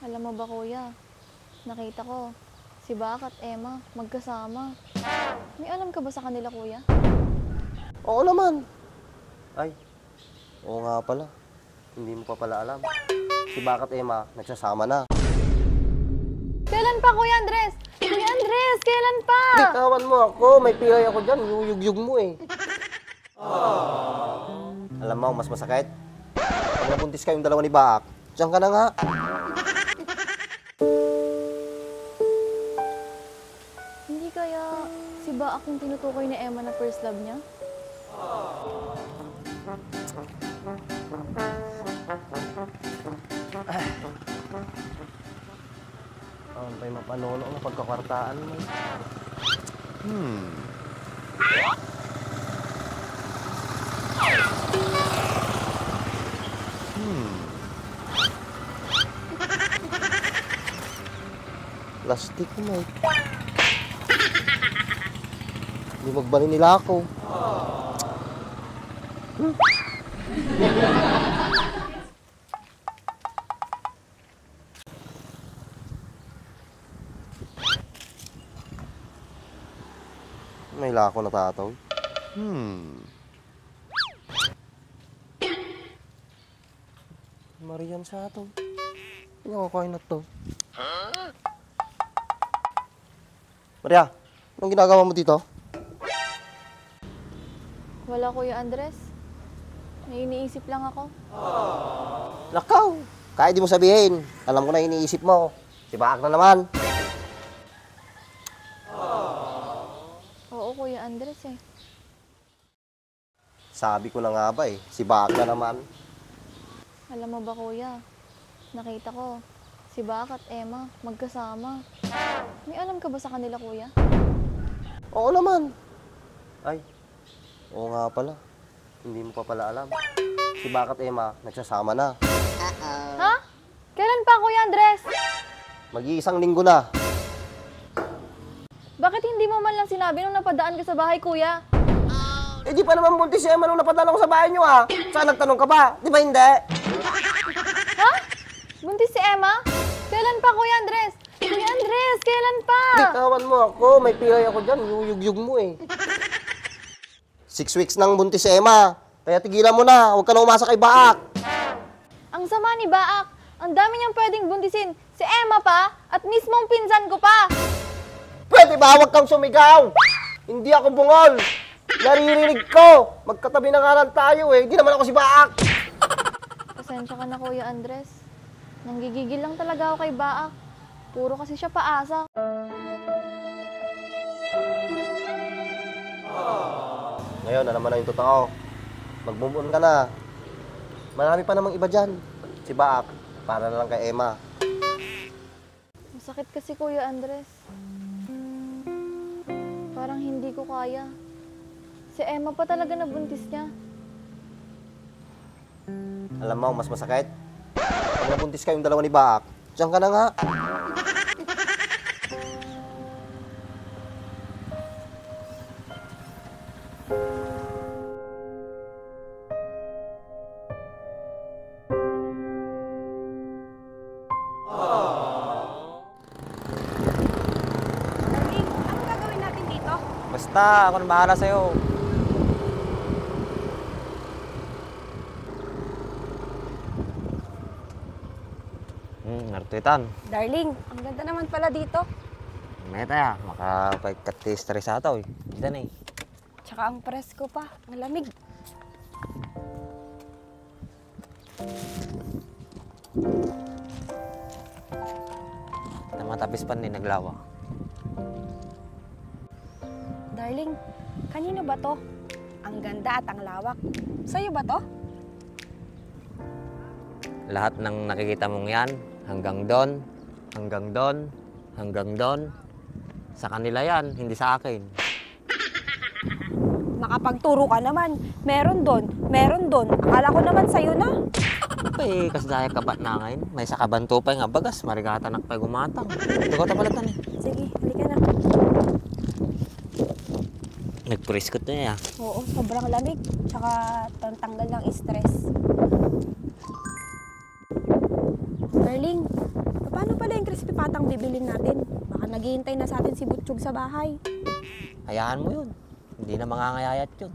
Alam mo ba kuya, nakita ko, si Bak at Emma magkasama. May alam ka ba sa kanila kuya? Oo naman. Ay, oo nga pala. Hindi mo pa pala alam. Si Bak at Emma nagsasama na. Kailan pa kuya Andres? Kuya Andres, kailan pa? Bitawan mo ako, may pilay ako dyan. Yuyug-yug mo eh. Alam mo, mas masakit. Pag nabuntis kayong dalawa ni Bak, diyan ka na nga. Hindi kaya si Bak yung tinutukoy ni Emma na first love niya? Ang pa'y mapanono ng pagkakwartaan mo. Plastic mo eh. Hindi magbali nila ako. May lako na tataw. Marian sa ato. Hindi ako kain na to. Maria, anong ginagawa mo dito? Wala kuya Andres. May iniisip lang ako. Lakaw! Kahit di mo sabihin, alam ko na iniisip mo. Si Bak na naman. Oo kuya Andres eh. Sabi ko na nga ba eh, si Bak na naman. Alam mo ba kuya, nakita ko, si Bak at Emma magkasama. May alam ka ba sa kanila kuya? Oo naman. Ay, oo nga pala. Hindi mo pa pala alam. Si Bak at Emma nagsasama na. Ha? Kailan pa kuya Andres? Mag-iisang linggo na. Bakit hindi mo man lang sinabi nung napadaan ka sa bahay kuya? Eh di pa naman buntis si Emma nung napadala ko sa bahay niyo ah. Saan nagtanong ka pa? Di ba hindi? Ha? Buntis si Emma? Kailan pa kuya Andres? Kuya Andres, kailan pa? Bitawan mo ako, may pilay ako dyan. Yuyug-yug mo eh. 6 weeks nang buntis si Emma. Kaya tigilan mo na, huwag ka na umasa kay Bak. Ang sama ni Baak. Ang dami niyang pwedeng buntisin. Si Emma pa at mismong pinsan ko pa. Pwede ba huwag kang sumigaw? Hindi ako bungol. Naririnig ko. Magkatabi na nga lang tayo eh. Hindi naman ako si Bak. Pasensya ka na kuya Andres. Nanggigigil lang talaga ako kay Baak. Puro kasi siya paasa. Ngayon, alam mo na yung totoo. Mag-move on ka na. Marami pa namang iba dyan. Si Bak, para na lang kay Emma. Masakit kasi kuya Andres. Parang hindi ko kaya. Si Emma pa talaga nabuntis niya. Alam mo, mas masakit. Pag nabuntis kayong dalawa ni Bak, diyan ka na nga. Darling, anong gagawin natin dito? Basta, ako na bahala sa'yo. Nartuitan. Darling, ang ganda naman pala dito. May tayo, makapagkatistres ato eh. Diyan eh. Tsaka ang presko pa, ang lamig. Matapis pa din naglawa. Darling, kanino ba to? Ang ganda at ang lawak. Sa'yo ba to? Lahat ng nakikita mong yan, hanggang doon, hanggang doon, hanggang doon. Sa kanila yan, hindi sa akin. Makapagturo ka naman. Meron doon, meron doon. Akala ko naman sa'yo na. Eh, kasi dahil kabat na ngayon, may sakabanto pa nga bagas, marigata na pa gumatang. Ito ko tapalatan eh. Sige, halika na. Nagpuriskot na yan. Oo, sobrang lamig. Tsaka tanggal ng stress. Darling, si Pipatang bibilin natin? Baka naghihintay na sa atin si Butchog sa bahay. Hayaan mo yun. Hindi na mangangayayat yun.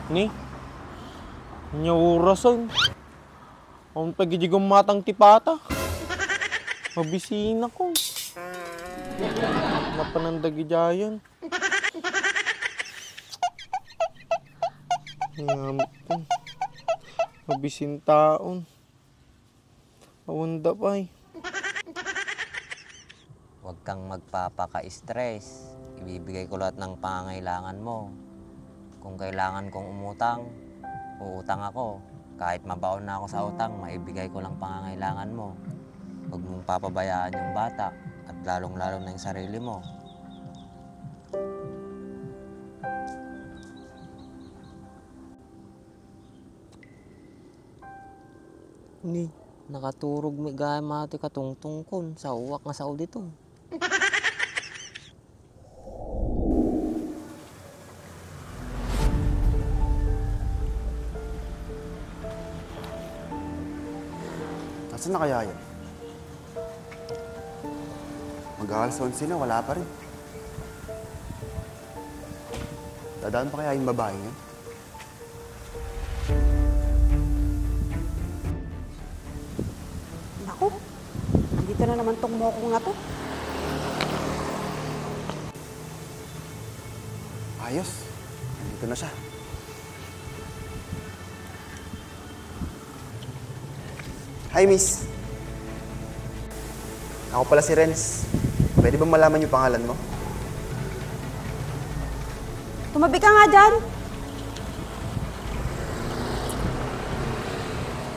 Ni, nyurasan. Ang pagigigong matang tipata. Mabisina ko. Napanandagi dyan. Ngamit ko. Mabisin taon. Awanda pa eh. Huwag kang magpapaka-stress. Ibibigay ko lahat ng pangangailangan mo. Kung kailangan kong umutang, uutang ako. Kahit mabaon na ako sa utang, maibigay ko lang pangangailangan mo. Huwag mong papabayaan yung bata at lalong-lalo na yung sarili mo. Ni, nakaturog may gaya mati katungtong kon sa uwak nga sao dito. Nasaan na kaya yan? Mag-aalas 11 na, wala pa rin. Dadaan pa kaya yung babae yan? Naku, nandito na naman tong mokong na to. Ayos, nandito na siya. Hi, miss. Ako pala si Renz. Pwede bang malaman yung pangalan mo? Tumabi ka nga dyan.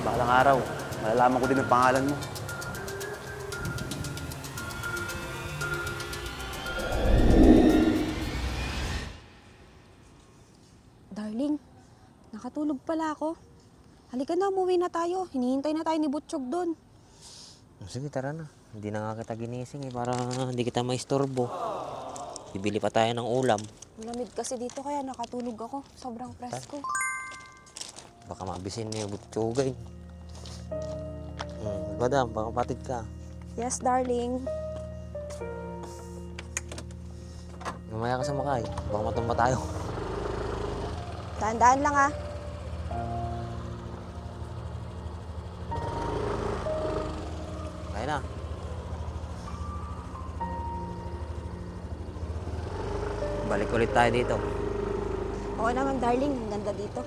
Balang araw, malalaman ko din ang pangalan mo. Darling, nakatulog pala ako. Halika na, umuwi na tayo. Hinihintay na tayo ni Butchog doon. Sige, tara na. Hindi na nga kita ginising eh, para hindi kita maistorbo. Bibili pa tayo ng ulam. Malamig kasi dito kaya nakatulog ako. Sobrang presko. Baka mabisin niyo yung butchugay. Madam, baka patid ka. Yes, darling. Mamaya ka sa makay. Baka matumba tayo. Daan-daan lang ah. Kaya na. Balik ulit tayo dito. Oo naman, darling. Ang ganda dito.